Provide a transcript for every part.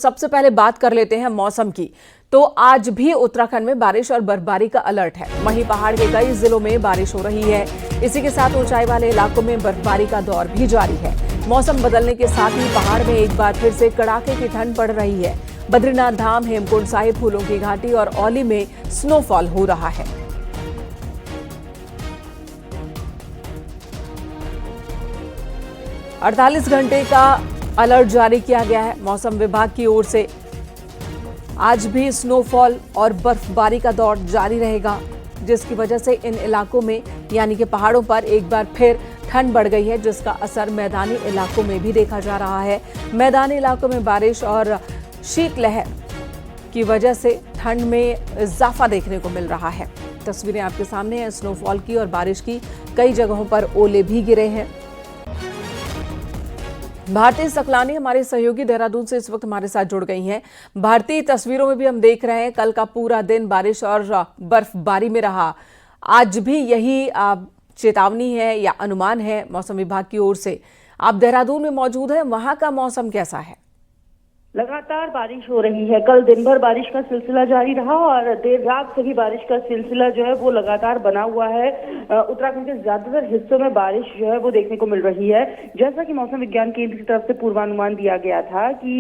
सबसे पहले बात कर लेते हैं मौसम की। तो आज भी उत्तराखंड में बारिश और बर्फबारी का अलर्ट है। वहीं पहाड़ के कई जिलों में बारिश हो रही है। इसी के साथ ऊंचाई वाले इलाकों में बर्फबारी का दौर भी जारी है। मौसम बदलने के साथ ही पहाड़ में एक बार फिर से कड़ाके की ठंड पड़ रही है। बद्रीनाथ धाम, हेमकुंड साहिब, फूलों की घाटी और औली में स्नोफॉल हो रहा है। अड़तालीस घंटे का अलर्ट जारी किया गया है मौसम विभाग की ओर से। आज भी स्नोफॉल और बर्फबारी का दौर जारी रहेगा, जिसकी वजह से इन इलाकों में यानी कि पहाड़ों पर एक बार फिर ठंड बढ़ गई है, जिसका असर मैदानी इलाकों में भी देखा जा रहा है। मैदानी इलाकों में बारिश और शीतलहर की वजह से ठंड में इजाफा देखने को मिल रहा है। तस्वीरें आपके सामने हैं स्नोफॉल की और बारिश की। कई जगहों पर ओले भी गिरे हैं। भारती सकलानी हमारे सहयोगी देहरादून से इस वक्त हमारे साथ जुड़ गई हैं। भारतीय, तस्वीरों में भी हम देख रहे हैं कल का पूरा दिन बारिश और बर्फबारी में रहा। आज भी यही चेतावनी है या अनुमान है मौसम विभाग की ओर से। आप देहरादून में मौजूद हैं, वहां का मौसम कैसा है? लगातार बारिश हो रही है। कल दिन भर बारिश का सिलसिला जारी रहा और देर रात से भी बारिश का सिलसिला जो है वो लगातार बना हुआ है। उत्तराखंड के ज्यादातर हिस्सों में बारिश जो है वो देखने को मिल रही है। जैसा कि मौसम विज्ञान केंद्र की तरफ से पूर्वानुमान दिया गया था कि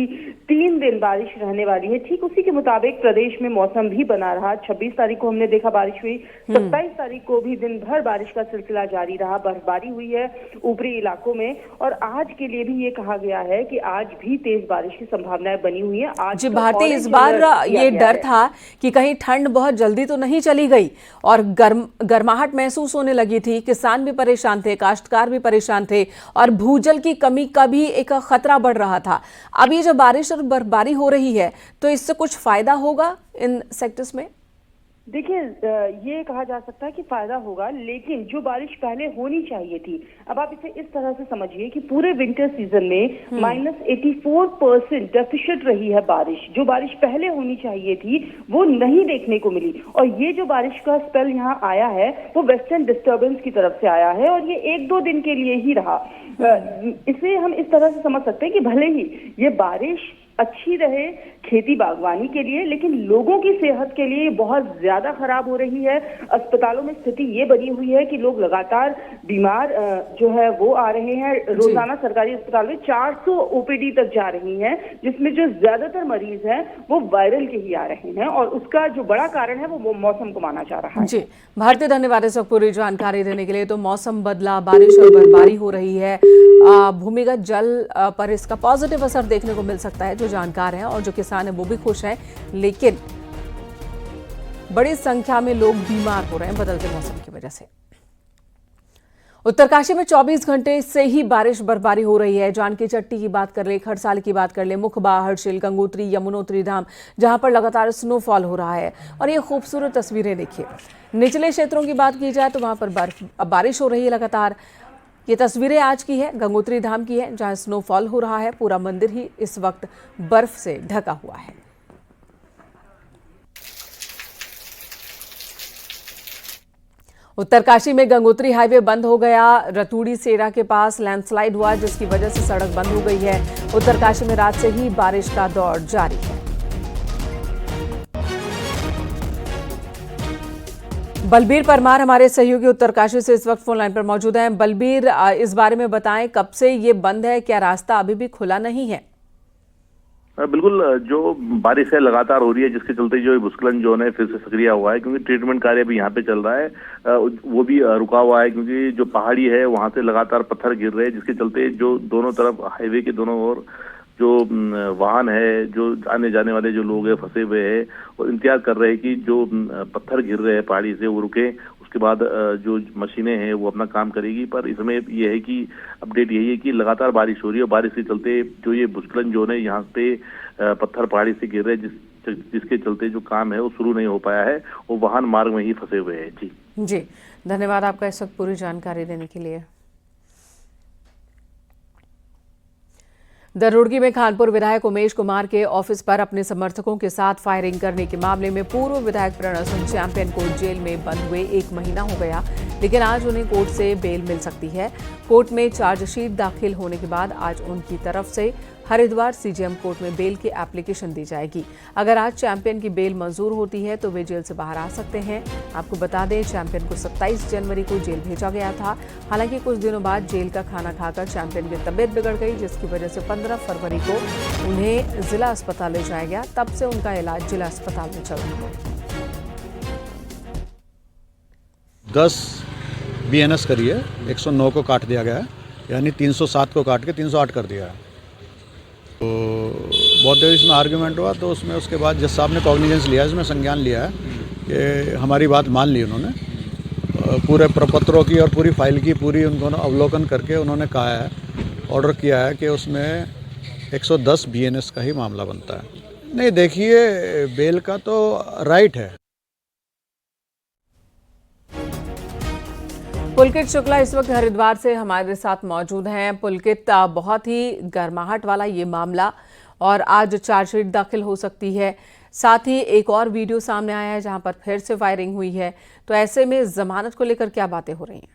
3 दिन बारिश रहने वाली है, ठीक उसी के मुताबिक प्रदेश में मौसम भी बना रहा। 26 तारीख को हमने देखा बारिश हुई, 27 तारीख को भी दिन भर बारिश का सिलसिला जारी रहा। बर्फबारी हुई है ऊपरी इलाकों में और आज के लिए भी ये कहा गया है कि आज भी तेज बारिश की संभावना बनी हुई है। आज जी भारती, इस बार ये डर था कि कहीं ठंड बहुत जल्दी तो नहीं चली गई और गर्माहट महसूस होने लगी थी। किसान भी परेशान थे, काश्तकार भी परेशान थे और भूजल की कमी का भी एक खतरा बढ़ रहा था। अब ये जो बारिश और बर्फबारी हो रही है तो इससे कुछ फायदा होगा इन सेक्टर्स में? देखिए, ये कहा जा सकता है कि फायदा होगा, लेकिन जो बारिश पहले होनी चाहिए थी, अब आप इसे इस तरह से समझिए कि पूरे विंटर सीजन में -84% डेफिशिट रही है बारिश। जो बारिश पहले होनी चाहिए थी वो नहीं देखने को मिली और ये जो बारिश का स्पेल यहाँ आया है वो वेस्टर्न डिस्टर्बेंस की तरफ से आया है और ये 1-2 दिन के लिए ही रहा। इसे हम इस तरह से समझ सकते हैं कि भले ही ये बारिश अच्छी रहे खेती बागवानी के लिए, लेकिन लोगों की सेहत के लिए बहुत ज्यादा खराब हो रही है। अस्पतालों में स्थिति ये बनी हुई है कि लोग लगातार बीमार जो है वो आ रहे हैं। रोजाना सरकारी अस्पताल में 400 ओपीडी तक जा रही हैं, जिसमें जो ज्यादातर मरीज हैं वो वायरल के ही आ रहे हैं और उसका जो बड़ा कारण है वो मौसम को माना जा रहा है। जी भारतीय, धन्यवाद इस वक्त पूरी जानकारी देने के लिए। तो मौसम बदला, बारिश और बर्फबारी हो रही है। भूमिगत जल पर इसका पॉजिटिव असर देखने को मिल सकता है। जो जानकार हैं और जो किसान हैं वो भी खुश हैं, लेकिन बड़ी संख्या में लोग बीमार हो रहे हैं बदलते मौसम की वजह से। उत्तरकाशी में 24 घंटे से ही बारिश बर्फबारी हो रही है। जानकी चट्टी की बात कर ले, खड़साली की बात कर ले, मुखबा, हर्षिल, गंगोत्री, यमुनोत्री धाम, जहां पर लगातार स्नोफॉल हो रहा है। और ये खूबसूरत तस्वीरें देखिए। निचले क्षेत्रों की बात की जाए तो वहां पर बारिश हो रही है लगातार। ये तस्वीरें आज की है, गंगोत्री धाम की है, जहां स्नोफॉल हो रहा है। पूरा मंदिर ही इस वक्त बर्फ से ढका हुआ है। उत्तरकाशी में गंगोत्री हाईवे बंद हो गया। रतूड़ी सेरा के पास लैंडस्लाइड हुआ, जिसकी वजह से सड़क बंद हो गई है। उत्तरकाशी में रात से ही बारिश का दौर जारी है। बलबीर परमार हमारे सहयोगी उत्तरकाशी से इस वक्त फोन लाइन पर मौजूद हैं। बलबीर, इस बारे में बताएं, कब से ये बंद है? क्या रास्ता अभी भी खुला नहीं है? बिल्कुल, जो बारिश है लगातार हो रही है, जिसके चलते जो भूस्खलन जोन है फिर से सक्रिय हुआ है, क्योंकि ट्रीटमेंट कार्य भी यहाँ पे चल रहा है। वो भी रुका हुआ है क्योंकि जो पहाड़ी है वहां से लगातार पत्थर गिर रहे हैं, जिसके चलते जो दोनों तरफ हाईवे के दोनों ओर जो वाहन है, जो आने जाने वाले जो लोग हैं फंसे हुए हैं और इंतजार कर रहे हैं कि जो पत्थर गिर रहे हैं पहाड़ी से वो रुके, उसके बाद जो मशीनें हैं वो अपना काम करेगी। पर इसमें ये है कि अपडेट यही है कि लगातार बारिश हो रही है। बारिश के चलते जो ये भूस्खलन जोन है यहाँ पे पत्थर पहाड़ी से गिर रहे हैं, जिसके चलते जो काम है वो शुरू नहीं हो पाया है, वो वाहन मार्ग में ही फंसे हुए हैं। जी धन्यवाद आपका इस वक्त पूरी जानकारी देने के लिए। दरोड़गी में खानपुर विधायक उमेश कुमार के ऑफिस पर अपने समर्थकों के साथ फायरिंग करने के मामले में पूर्व विधायक प्रणव सिंह चैंपियन को जेल में बंद हुए 1 महीना हो गया, लेकिन आज उन्हें कोर्ट से बेल मिल सकती है। कोर्ट में चार्जशीट दाखिल होने के बाद आज उनकी तरफ से हरिद्वार सीजेएम कोर्ट में बेल की एप्लीकेशन दी जाएगी। अगर आज चैंपियन की बेल मंजूर होती है तो वे जेल से बाहर आ सकते हैं। आपको बता दें, चैंपियन को 27 जनवरी को जेल भेजा गया था। हालांकि कुछ दिनों बाद जेल का खाना खाकर चैंपियन की तबीयत बिगड़ गई, जिसकी वजह से 15 फरवरी को उन्हें जिला अस्पताल ले जाया गया। तब से उनका इलाज जिला अस्पताल में चल रहा है। 10 BNS करी है, 109 को काट दिया गया है, यानी 307 को काट के 308 कर दिया है। तो बहुत देर इसमें आर्ग्यूमेंट हुआ, तो उसमें उसके बाद जज साहब ने कॉग्निजेंस लिया, इसमें संज्ञान लिया है कि हमारी बात मान ली उन्होंने। पूरे प्रपत्रों की और पूरी फाइल की पूरी उनको अवलोकन करके उन्होंने कहा है, ऑर्डर किया है कि उसमें 110 BNS का ही मामला बनता है। नहीं, देखिए, बेल का तो राइट है। पुलकित शुक्ला इस वक्त हरिद्वार से हमारे साथ मौजूद हैं। पुलकित, बहुत ही गर्माहट वाला ये मामला और आज चार्जशीट दाखिल हो सकती है। साथ ही एक और वीडियो सामने आया है जहां पर फिर से फायरिंग हुई है। तो ऐसे में जमानत को लेकर क्या बातें हो रही हैं?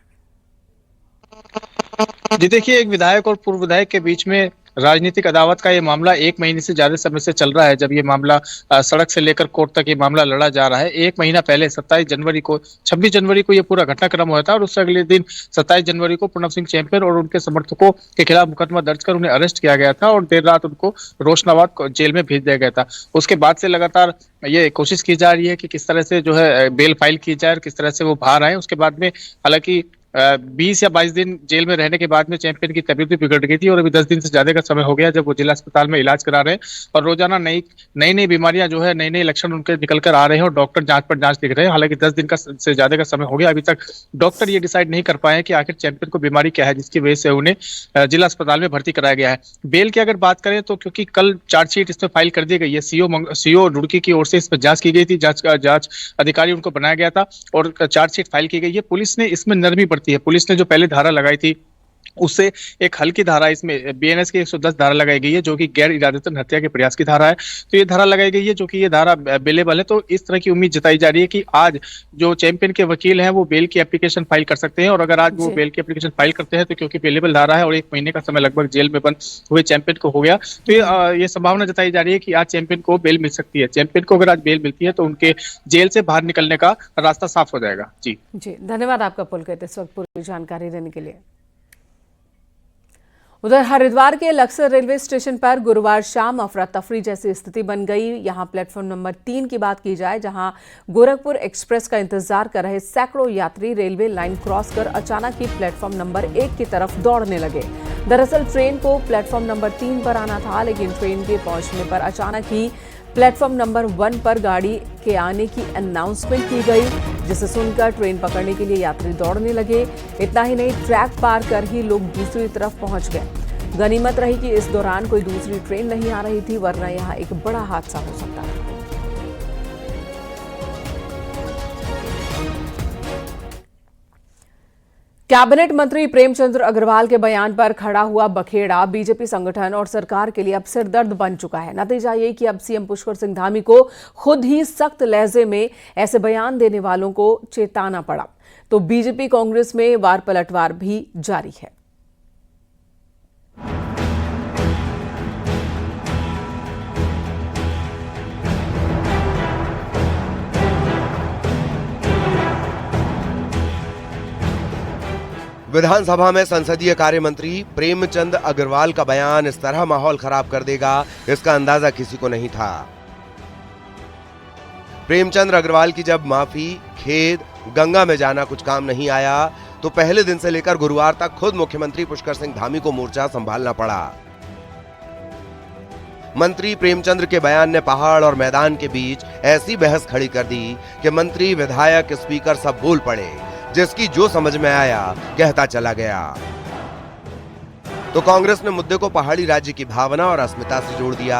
जी देखिए, एक विधायक और पूर्व विधायक के बीच में राजनीतिक अदावत का ये मामला 1 महीने से ज्यादा समय से चल रहा है। जब ये मामला सड़क से लेकर कोर्ट तक ये मामला लड़ा जा रहा है। 1 महीना पहले 26 जनवरी को ये पूरा घटनाक्रम हुआ था और उससे अगले दिन 27 जनवरी को प्रणव सिंह चैंपियन और उनके समर्थकों के खिलाफ मुकदमा दर्ज कर उन्हें अरेस्ट किया गया था और देर रात उनको रोशनाबाद जेल में भेज दिया गया था। उसके बाद से लगातार ये कोशिश की जा रही है कि किस तरह से जो है बेल फाइल की जाए और किस तरह से वो बाहर आए। उसके बाद में हालांकि 20 या 22 दिन जेल में रहने के बाद में चैंपियन की तबीयत भी बिगड़ गई थी और अभी 10 दिन से ज्यादा का समय हो गया जब वो जिला अस्पताल में इलाज करा रहे हैं और रोजाना नई बीमारियां जो है, नए लक्षण उनके निकल कर आ रहे हैं और डॉक्टर जांच पर जांच लिख रहे हैं। हालांकि 10 दिन का से ज्यादा का समय हो गया, अभी तक डॉक्टर ये डिसाइड नहीं कर पाए कि आखिर चैंपियन को बीमारी क्या है जिसकी वजह से उन्हें जिला अस्पताल में भर्ती कराया गया है। बेल की अगर बात करें तो क्योंकि कल चार्जशीट इसमें फाइल कर दी गई है, सीओ रुड़की की ओर से इस पर जांच की गई थी, जांच अधिकारी उनको बनाया गया था और चार्जशीट फाइल की गई है। पुलिस ने इसमें नरमी बरती है। पुलिस ने जो पहले धारा लगाई थी उससे एक हल्की धारा इसमें BNS की 110 धारा लगाई गई है जो कि गैर इरादतन हत्या के प्रयास की धारा है। तो ये धारा लगाई गई है जो कि ये धारा बेलेबल है। तो इस तरह की उम्मीद जताई जा रही है कि आज जो चैंपियन के वकील हैं वो बेल की एप्लीकेशन फाइल कर सकते हैं और अगर आज वो बेल की एप्लीकेशन फाइल करते हैं तो क्योंकि बेलेबल धारा है और 1 महीने का समय लगभग जेल में बंद हुए चैंपियन को हो गया, तो ये संभावना जताई जा रही है कि आज चैंपियन को बेल मिल सकती है। चैंपियन को अगर आज बेल मिलती है तो उनके जेल से बाहर निकलने का रास्ता साफ हो जाएगा। जी धन्यवाद आपका पुलकित, इस वक्त पूरी जानकारी देने के लिए। उधर हरिद्वार के लक्सर रेलवे स्टेशन पर गुरुवार शाम अफरा तफरी जैसी स्थिति बन गई। यहां प्लेटफॉर्म नंबर 3 की बात की जाए, जहां गोरखपुर एक्सप्रेस का इंतजार कर रहे सैकड़ों यात्री रेलवे लाइन क्रॉस कर अचानक ही प्लेटफॉर्म नंबर 1 की तरफ दौड़ने लगे। दरअसल ट्रेन को प्लेटफॉर्म नंबर 3 पर आना था, लेकिन ट्रेन के पहुंचने पर अचानक ही प्लेटफॉर्म नंबर 1 पर गाड़ी के आने की अनाउंसमेंट की गई, जिसे सुनकर ट्रेन पकड़ने के लिए यात्री दौड़ने लगे। इतना ही नहीं, ट्रैक पार कर ही लोग दूसरी तरफ पहुंच गए। गनीमत रही कि इस दौरान कोई दूसरी ट्रेन नहीं आ रही थी, वरना यहां एक बड़ा हादसा हो सकता था। कैबिनेट मंत्री प्रेमचंद्र अग्रवाल के बयान पर खड़ा हुआ बखेड़ा बीजेपी संगठन और सरकार के लिए अब सिरदर्द बन चुका है। नतीजा ये कि अब सीएम पुष्कर सिंह धामी को खुद ही सख्त लहजे में ऐसे बयान देने वालों को चेताना पड़ा। तो बीजेपी कांग्रेस में वार पलटवार भी जारी है। विधानसभा में संसदीय कार्य मंत्री प्रेमचंद अग्रवाल का बयान इस तरह माहौल खराब कर देगा, इसका अंदाजा किसी को नहीं था। प्रेमचंद अग्रवाल की जब माफी, खेद, गंगा में जाना कुछ काम नहीं आया, तो पहले दिन से लेकर गुरुवार तक खुद मुख्यमंत्री पुष्कर सिंह धामी को मोर्चा संभालना पड़ा। मंत्री प्रेमचंद्र के बयान ने पहाड़ और मैदान के बीच ऐसी बहस खड़ी कर दी कि मंत्री, विधायक, स्पीकर सब बोल पड़े, जिसकी जो समझ में आया कहता चला गया। तो कांग्रेस ने मुद्दे को पहाड़ी राज्य की भावना और अस्मिता से जोड़ दिया।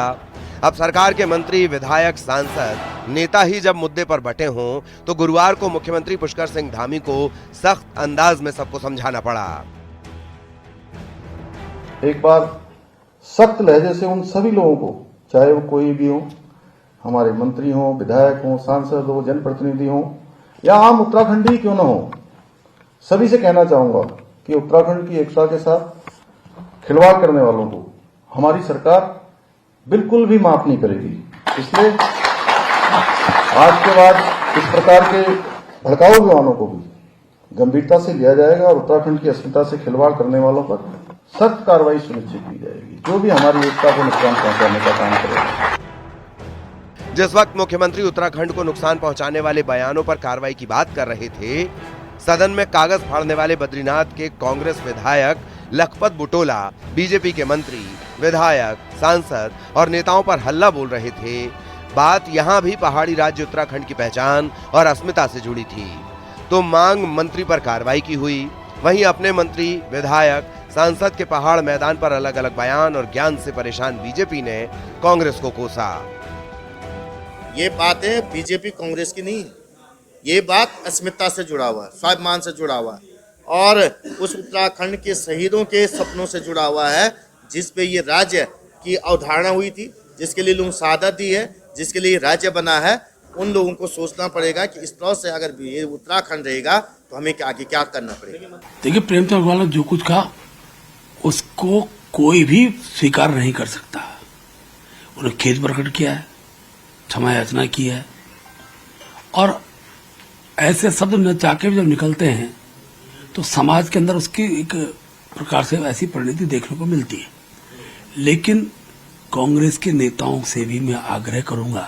अब सरकार के मंत्री, विधायक, सांसद, नेता ही जब मुद्दे पर बटे हों तो गुरुवार को मुख्यमंत्री पुष्कर सिंह धामी को सख्त अंदाज में सबको समझाना पड़ा। एक बार सख्त लहजे से उन सभी लोगों को, चाहे वो कोई भी हो, हमारे मंत्री हो, विधायक हो, सांसद हो, जनप्रतिनिधि हो या आम उत्तराखंडी क्यों ना हो, सभी से कहना चाहूंगा कि उत्तराखंड की एकता के साथ खिलवाड़ करने वालों को हमारी सरकार बिल्कुल भी माफ नहीं करेगी। इसलिए आज के बाद इस प्रकार के भड़काऊ बयानों को भी गंभीरता से लिया जाएगा और उत्तराखंड की अस्मिता से खिलवाड़ करने वालों पर सख्त कार्रवाई सुनिश्चित की जाएगी, जो भी हमारी एकता को नुकसान पहुंचाने का काम करेगा। जिस वक्त मुख्यमंत्री उत्तराखंड को नुकसान पहुंचाने वाले बयानों पर कार्रवाई की बात कर रहे थे, सदन में कागज फाड़ने वाले बद्रीनाथ के कांग्रेस विधायक लखपत बुटोला बीजेपी के मंत्री, विधायक, सांसद और नेताओं पर हल्ला बोल रहे थे। बात यहां भी पहाड़ी राज्य उत्तराखंड की पहचान और अस्मिता से जुड़ी थी, तो मांग मंत्री पर कार्रवाई की हुई। वहीं अपने मंत्री, विधायक, सांसद के पहाड़ मैदान पर अलग अलग बयान और ज्ञान से परेशान बीजेपी ने कांग्रेस को कोसा। ये बातें बीजेपी कांग्रेस की नहीं, ये बात अस्मिता से जुड़ा हुआ है, स्वाभिमान से जुड़ा हुआ है और उस उत्तराखंड के शहीदों के सपनों से जुड़ा हुआ है, जिस पे ये राज्य की अवधारणा हुई थी, जिसके लिए लोगों ने शहादत दी है, जिसके लिए राज्य बना है। उन लोगों को सोचना पड़ेगा कि इस तरह से अगर ये उत्तराखंड रहेगा तो हमें आगे क्या करना पड़ेगा। देखिए, प्रेमचंद अग्रवाल ने जो कुछ कहा उसको कोई भी स्वीकार नहीं कर सकता। उन्होंने खेद प्रकट किया है, क्षमा याचना की है और ऐसे शब्द न चाके जब निकलते हैं तो समाज के अंदर उसकी एक प्रकार से ऐसी परिणति देखने को मिलती है। लेकिन कांग्रेस के नेताओं से भी मैं आग्रह करूंगा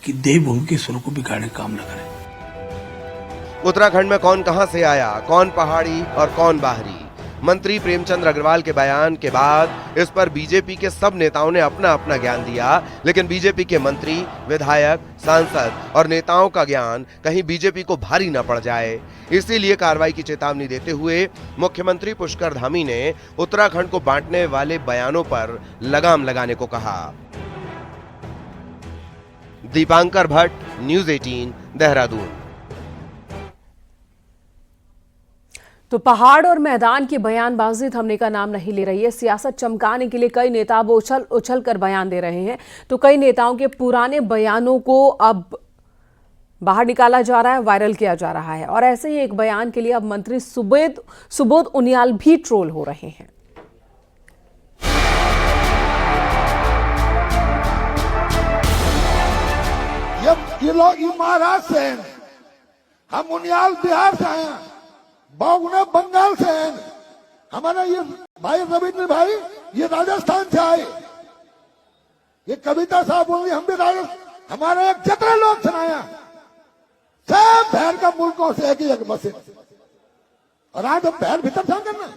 कि देवभूमि के स्वरूप को बिगाड़ने का काम न करें। उत्तराखंड में कौन कहां से आया, कौन पहाड़ी और कौन बाहरी। मंत्री प्रेमचंद अग्रवाल के बयान के बाद इस पर बीजेपी के सब नेताओं ने अपना अपना ज्ञान दिया, लेकिन बीजेपी के मंत्री, विधायक, सांसद और नेताओं का ज्ञान कहीं बीजेपी को भारी न पड़ जाए, इसीलिए कार्रवाई की चेतावनी देते हुए मुख्यमंत्री पुष्कर धामी ने उत्तराखंड को बांटने वाले बयानों पर लगाम लगाने को कहा। दीपांकर भट्ट, न्यूज़ 18, देहरादून। तो पहाड़ और मैदान की बयानबाजी थमने का नाम नहीं ले रही है। सियासत चमकाने के लिए कई नेता अब उछल कर बयान दे रहे हैं, तो कई नेताओं के पुराने बयानों को अब बाहर निकाला जा रहा है, वायरल किया जा रहा है। और ऐसे ही एक बयान के लिए अब मंत्री सुबोध उनियाल भी ट्रोल हो रहे हैं। ये महाराष्ट्र से हैं, हम उनियाल बिहार से हैं, बागुना बंगाल से हैं, हमारा ये भाई रविंद्र भाई ये राजस्थान से आए, ये कविता साहब बोल रही हम भी राजस्थान, हमारे एक जतरा लोग सुनाया, सब बहर का मुल्कों से एक ही एक बसे और आज हम बहर भीतर था करना।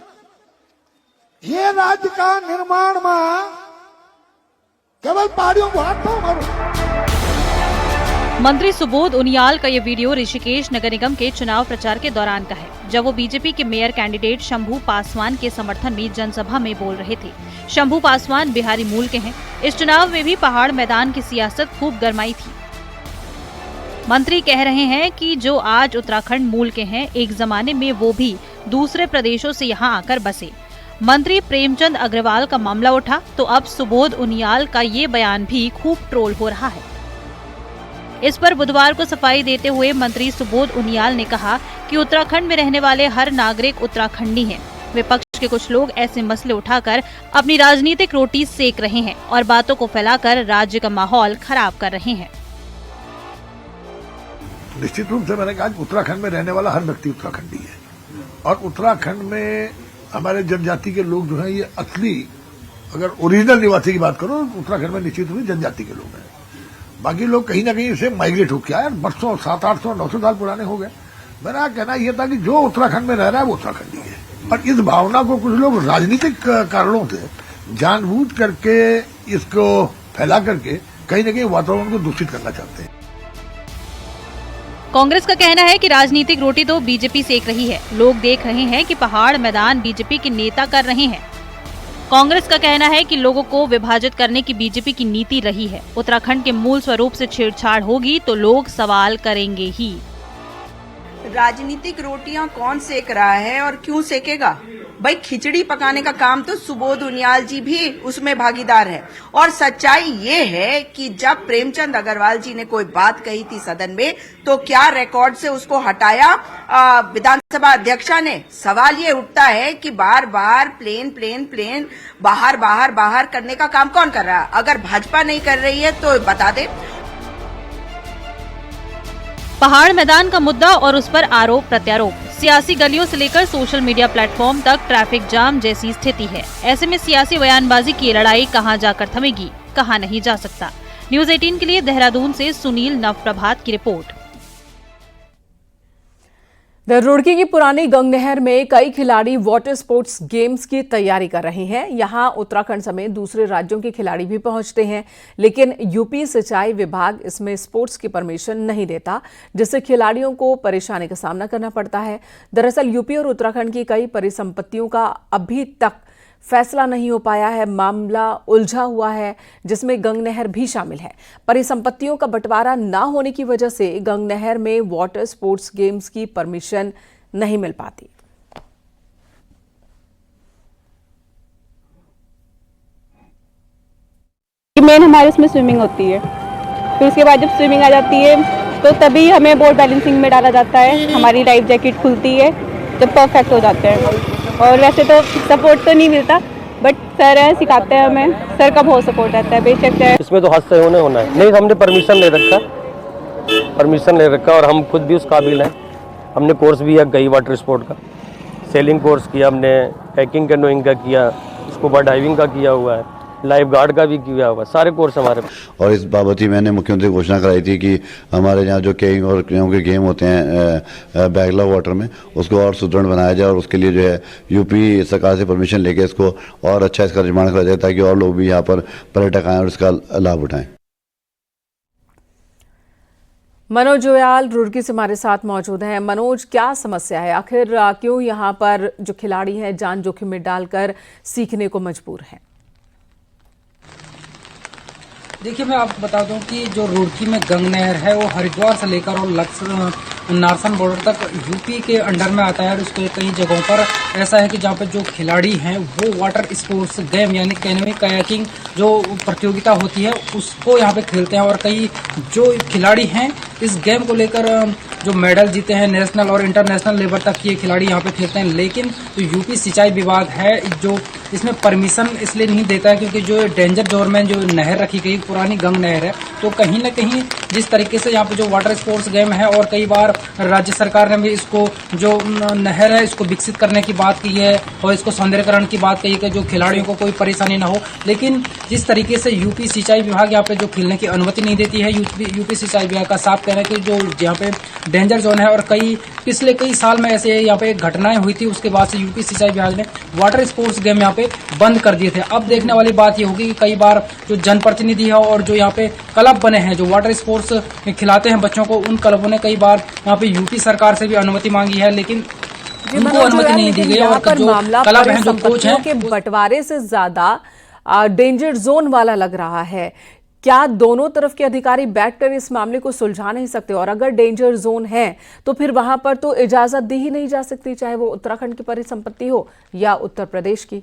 ये राज्य का निर्माण में केवल पहाड़ियों को हाथ पाओ मारो। मंत्री सुबोध उनियाल का ये वीडियो ऋषिकेश नगर निगम के चुनाव प्रचार के दौरान का है, जब वो बीजेपी के मेयर कैंडिडेट शंभू पासवान के समर्थन में जनसभा में बोल रहे थे। शंभू पासवान बिहारी मूल के हैं। इस चुनाव में भी पहाड़ मैदान की सियासत खूब गरमाई थी। मंत्री कह रहे हैं कि जो आज उत्तराखंड मूल के हैं, एक जमाने में वो भी दूसरे प्रदेशों से यहाँ आकर बसे। मंत्री प्रेमचंद अग्रवाल का मामला उठा तो अब सुबोध उनियाल का ये बयान भी खूब ट्रोल हो रहा है। इस पर बुधवार को सफाई देते हुए मंत्री सुबोध उनियाल ने कहा कि उत्तराखंड में रहने वाले हर नागरिक उत्तराखंडी हैं। विपक्ष के कुछ लोग ऐसे मसले उठाकर अपनी राजनीतिक रोटी सेक रहे हैं और बातों को फैलाकर राज्य का माहौल खराब कर रहे हैं। निश्चित रूप से मैंने कहा उत्तराखंड में रहने वाला हर व्यक्ति उत्तराखंडी है और उत्तराखंड में हमारे जनजाति के लोग जो है ये असली, अगर ओरिजिनल निवासी की बात करो, उत्तराखंड में निश्चित रूप से जनजाति के लोग हैं। बाकी लोग कहीं ना कहीं से माइग्रेट होकर आए, बरसों 700-800-900 साल पुराने हो गए। मेरा कहना यह था कि जो उत्तराखंड में रह रहा है वो उत्तराखंडी है और इस भावना को कुछ लोग राजनीतिक कारणों से जानबूझ करके इसको फैला करके कहीं ना कहीं वातावरण को दूषित करना चाहते हैं। कांग्रेस का कहना है कि राजनीतिक रोटी तो बीजेपी सेक रही है। लोग देख रहे हैं कि पहाड़ मैदान बीजेपी के नेता कर रहे हैं। कांग्रेस का कहना है कि लोगों को विभाजित करने की बीजेपी की नीति रही है। उत्तराखंड के मूल स्वरूप से छेड़छाड़ होगी तो लोग सवाल करेंगे ही। राजनीतिक रोटियां कौन सेक रहा है और क्यों सेकेगा? भाई खिचड़ी पकाने का काम तो सुबोध उनियाल जी भी उसमें भागीदार है। और सच्चाई ये है कि जब प्रेमचंद अग्रवाल जी ने कोई बात कही थी सदन में तो क्या रिकॉर्ड से उसको हटाया विधानसभा अध्यक्षा ने? सवाल ये उठता है कि बार बार प्लेन बाहर करने का काम कौन कर रहा है? अगर भाजपा नहीं कर रही है तो बता दे। पहाड़ मैदान का मुद्दा और उस पर आरोप प्रत्यारोप, सियासी गलियों से लेकर सोशल मीडिया प्लेटफॉर्म तक ट्रैफिक जाम जैसी स्थिति है। ऐसे में सियासी बयानबाजी की लड़ाई कहां जाकर थमेगी, कहां नहीं जा सकता। न्यूज़ 18 के लिए देहरादून से सुनील नवप्रभात की रिपोर्ट। रुड़की की पुरानी गंग नहर में कई खिलाड़ी वाटर स्पोर्ट्स गेम्स की तैयारी कर रहे हैं। यहां उत्तराखंड समेत दूसरे राज्यों के खिलाड़ी भी पहुंचते हैं, लेकिन यूपी सिंचाई विभाग इसमें स्पोर्ट्स की परमिशन नहीं देता, जिससे खिलाड़ियों को परेशानी का सामना करना पड़ता है। दरअसल यूपी और उत्तराखंड की कई परिसंपत्तियों का अभी तक फैसला नहीं हो पाया है। मामला उलझा हुआ है, जिसमें गंग नहर भी शामिल है। परिसंपत्तियों का बंटवारा न होने की वजह से गंग नहर में वाटर स्पोर्ट्स गेम्स की परमिशन नहीं मिल पाती। मेन हमारे उसमें स्विमिंग होती है, फिर उसके बाद जब स्विमिंग आ जाती है तो तभी हमें बोट बैलेंसिंग में डाला जाता है। हमारी लाइफ जैकेट खुलती है जब परफेक्ट हो जाते हैं। और वैसे तो सपोर्ट तो नहीं मिलता, बट सर है सिखाते हैं हमें, सर का बहुत सपोर्ट रहता है। बेशक इसमें तो हाथ से होना है। नहीं, हमने परमिशन ले रखा और हम खुद भी उस काबिल हैं। हमने कोर्स भी किया, गई वाटर स्पोर्ट का सेलिंग कोर्स किया, हमने हैकिंग कैनोइंग का किया, स्कूबा डाइविंग का किया हुआ है, लाइफ गार्ड का भी किया हुआ, सारे कोर्स हमारे। और इस बाबत ही मैंने मुख्यमंत्री घोषणा कराई थी कि हमारे यहाँ जो केइंग और क्रेओं के गेम होते हैं बैगला वाटर में, उसको और सुदृढ़ बनाया जाए और उसके लिए जो है यूपी सरकार से परमिशन लेके इसको और अच्छा इसका निर्माण करा जाए, ताकि और लोग भी यहाँ पर पर्यटक आएँ और इसका लाभ उठाएं। मनोज जोयाल रुड़की से हमारे साथ मौजूद हैं। मनोज, क्या समस्या है? आखिर क्यों यहाँ पर जो खिलाड़ी हैं जान जोखिम में डालकर सीखने को मजबूर हैं? देखिए, मैं आपको बता दूं कि जो रुड़की में गंग नहर है वो हरिद्वार से लेकर और नारसन बॉर्डर तक यूपी के अंडर में आता है। और उसके कई जगहों पर ऐसा है कि जहाँ पर जो खिलाड़ी हैं वो वाटर स्पोर्ट्स गेम यानी कैनोइंग कायाकिंग जो प्रतियोगिता होती है उसको यहाँ पे खेलते हैं। और कई जो खिलाड़ी हैं इस गेम को लेकर जो मेडल जीते हैं नेशनल और इंटरनेशनल लेवल तक ये खिलाड़ी यहाँ पे खेलते हैं। लेकिन जो यूपी सिंचाई विभाग है जो इसमें परमिशन इसलिए नहीं देता है क्योंकि जो डेंजर जोन में जो नहर रखी गई पुरानी गंग नहर है, तो कहीं न कहीं जिस तरीके से यहाँ पे जो वाटर स्पोर्ट्स गेम है और कई बार राज्य सरकार ने भी इसको जो नहर है इसको विकसित करने की बात की है और इसको सौंदर्यकरण की बात कही है कि जो खिलाड़ियों को कोई परेशानी ना हो। लेकिन जिस तरीके से यूपी सिंचाई विभाग यहाँ पे जो खेलने की अनुमति नहीं देती है, यूपी सिंचाई विभाग का साफ कहना है कि जो यहाँ पे डेंजर जोन है और पिछले कई साल में ऐसे यहाँ पे घटनाएं हुई थी, उसके बाद से यूपी सिंचाई विभाग ने वाटर स्पोर्ट्स गेम यहाँ पे बंद कर दिए थे। अब देखने वाली बात ये होगी कि कई बार जो जनप्रतिनिधि है और जो यहाँ पे क्लब बने हैं जो वाटर स्पोर्ट्स खिलाते हैं बच्चों को, उन क्लबों ने कई बार यहाँ पे यूपी सरकार से भी अनुमति मांगी है, लेकिन उनको अनुमति नहीं दी गई। और जो क्लब हैं जो कोच हैं के बंटवारे से ज्यादा डेंजर जोन वाला लग रहा है। क्या दोनों तरफ के अधिकारी बैठकर इस मामले को सुलझा नहीं सकते? और अगर डेंजर जोन है तो फिर वहां पर तो इजाजत दी ही नहीं जा सकती, चाहे वो उत्तराखंड की परिसंपत्ति हो या उत्तर प्रदेश की।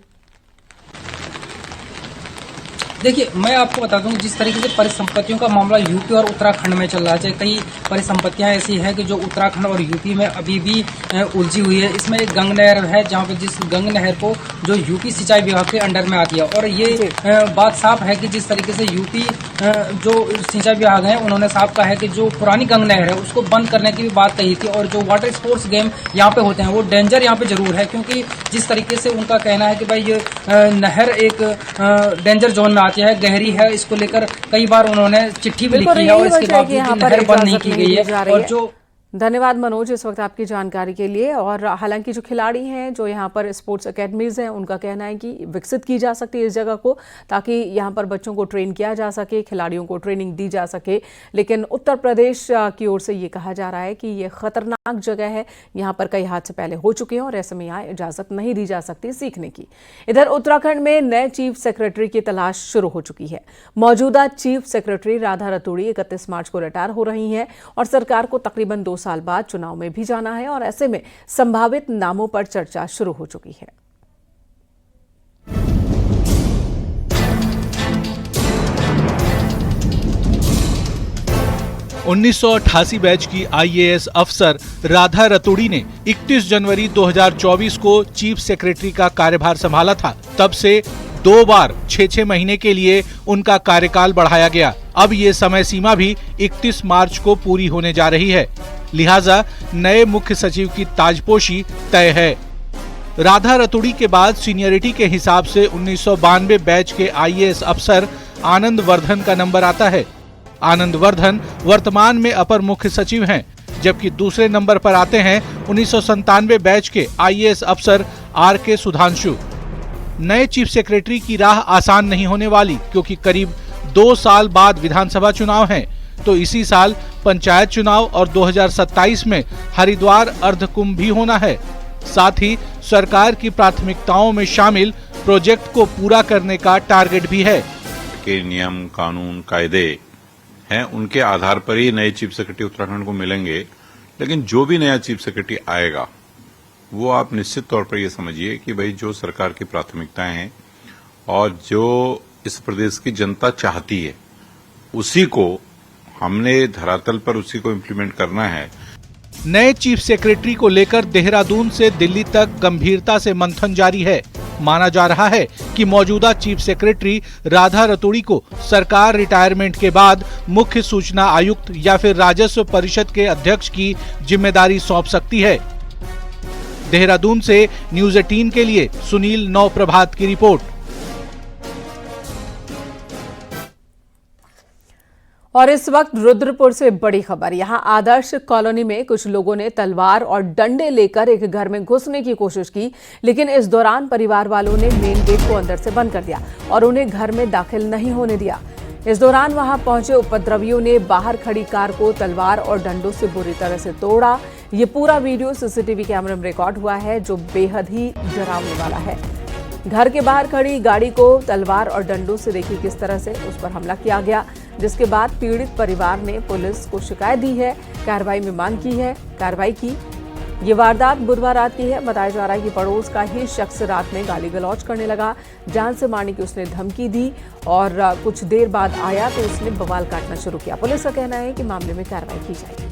देखिए, मैं आपको बता दूं जिस तरीके से परिसंपत्तियों का मामला यूपी और उत्तराखंड में चल रहा है, कई परिसंपत्तियां ऐसी है कि जो उत्तराखंड और यूपी में अभी भी उलझी हुई है। इसमें एक गंग नहर है जहां पे जिस गंग नहर को जो यूपी सिंचाई विभाग के अंडर में आती है। और ये बात साफ है कि जिस तरीके से यूपी जो सिंचाई विभाग है उन्होंने साफ कहा है कि जो पुरानी गंग नहर है उसको बंद करने की भी बात कही थी। और जो वाटर स्पोर्ट्स गेम यहाँ पे होते हैं वो डेंजर यहाँ पे जरूर है, क्योंकि जिस तरीके से उनका कहना है कि भाई ये नहर एक डेंजर जोन में आती है, गहरी है, इसको लेकर कई बार उन्होंने चिट्ठी भी लिखी है और इसके बावजूद नहर बंद नहीं की गई है। और जो धन्यवाद मनोज इस वक्त आपकी जानकारी के लिए। और हालांकि जो खिलाड़ी हैं जो यहाँ पर स्पोर्ट्स एकेडमीज हैं उनका कहना है कि विकसित की जा सकती है इस जगह को, ताकि यहाँ पर बच्चों को ट्रेन किया जा सके, खिलाड़ियों को ट्रेनिंग दी जा सके। लेकिन उत्तर प्रदेश की ओर से ये कहा जा रहा है कि ये खतरनाक जगह है, यहाँ पर कई हादसे पहले हो चुके हैं और ऐसे में यहाँ इजाजत नहीं दी जा सकती सीखने की। इधर उत्तराखंड में नए चीफ सेक्रेटरी की तलाश शुरू हो चुकी है। मौजूदा चीफ सेक्रेटरी राधा रतूड़ी 31 मार्च को रिटायर हो रही हैं और सरकार को तकरीबन 2 साल बाद चुनाव में भी जाना है और ऐसे में संभावित नामों पर चर्चा शुरू हो चुकी है। 1988 बैच की IAS अफसर राधा रतूड़ी ने 31 जनवरी 2024 को चीफ सेक्रेटरी का कार्यभार संभाला था। तब से 2 बार 6-6 महीने के लिए उनका कार्यकाल बढ़ाया गया। अब ये समय सीमा भी 31 मार्च को पूरी होने जा रही है, लिहाजा नए मुख्य सचिव की ताजपोशी तय है। राधा रतूड़ी के बाद सीनियरिटी के हिसाब से 1992 बैच के IAS अफसर आनंद वर्धन का नंबर आता है। आनंद वर्धन वर्तमान में अपर मुख्य सचिव हैं, जबकि दूसरे नंबर पर आते हैं 1997 बैच के IAS अफसर RK सुधांशु। नए चीफ सेक्रेटरी की राह आसान नहीं होने वाली, क्योंकि करीब 2 साल बाद विधानसभा चुनाव हैं, तो इसी साल पंचायत चुनाव और 2027 में हरिद्वार अर्धकुंभ भी होना है। साथ ही सरकार की प्राथमिकताओं में शामिल प्रोजेक्ट को पूरा करने का टारगेट भी है। के नियम, कानून, कायदे हैं, उनके आधार पर ही नए चीफ सेक्रेटरी उत्तराखंड को मिलेंगे। लेकिन जो भी नया चीफ सेक्रेटरी आएगा, वो आप निश्चित तौर पर ये समझिए कि भाई जो सरकार की प्राथमिकताएं हैं और जो इस प्रदेश की जनता चाहती है, उसी को हमने धरातल पर उसी को इम्प्लीमेंट करना है। नए चीफ सेक्रेटरी को लेकर देहरादून से दिल्ली तक गंभीरता से मंथन जारी है। माना जा रहा है कि मौजूदा चीफ सेक्रेटरी राधा रतूड़ी को सरकार रिटायरमेंट के बाद मुख्य सूचना आयुक्त या फिर राजस्व परिषद के अध्यक्ष की जिम्मेदारी सौंप सकती है। देहरादून से न्यूज़ 18 के लिए सुनील नौ प्रभात की रिपोर्ट। और इस वक्त रुद्रपुर से बड़ी खबर। यहां आदर्श कॉलोनी में कुछ लोगों ने तलवार और डंडे लेकर एक घर में घुसने की कोशिश की, लेकिन इस दौरान परिवार वालों ने मेन गेट को अंदर से बंद कर दिया और उन्हें घर में दाखिल नहीं होने दिया। इस दौरान वहां पहुंचे उपद्रवियों ने बाहर खड़ी कार को तलवार और डंडों से बुरी तरह से तोड़ा। ये पूरा वीडियो सीसीटीवी कैमरे में रिकॉर्ड हुआ है, जो बेहद ही डरावने वाला है। घर के बाहर खड़ी गाड़ी को तलवार और डंडों से देखिए किस तरह से उस पर हमला किया गया, जिसके बाद पीड़ित परिवार ने पुलिस को शिकायत दी है, कार्रवाई की। ये वारदात बुधवार रात की है। बताया जा रहा है कि पड़ोस का ही शख्स रात में गाली गलौज करने लगा, जान से मारने की उसने धमकी दी और कुछ देर बाद आया तो उसने बवाल काटना शुरू किया। पुलिस का कहना है कि मामले में कार्रवाई की जाएगी।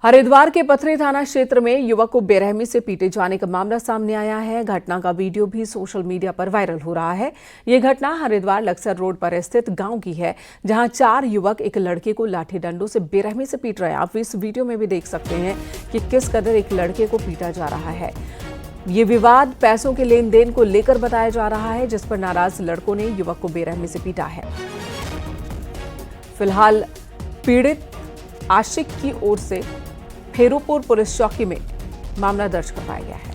हरिद्वार के पथरी थाना क्षेत्र में युवक को बेरहमी से पीटे जाने का मामला सामने आया है। घटना का वीडियो भी सोशल मीडिया पर वायरल हो रहा है। ये घटना हरिद्वार लक्सर रोड पर स्थित गांव की है, जहां 4 युवक एक लड़के को लाठी डंडों से बेरहमी से पीट रहे हैं। आप इस वीडियो में भी देख सकते हैं कि किस कदर एक लड़के को पीटा जा रहा है। ये विवाद पैसों के लेन देन को लेकर बताया जा रहा है, जिस पर नाराज लड़कों ने युवक को बेरहमी से पीटा है। फिलहाल पीड़ित आशिक की ओर से फेरूपुर पुलिस चौकी में मामला दर्ज करवाया गया है।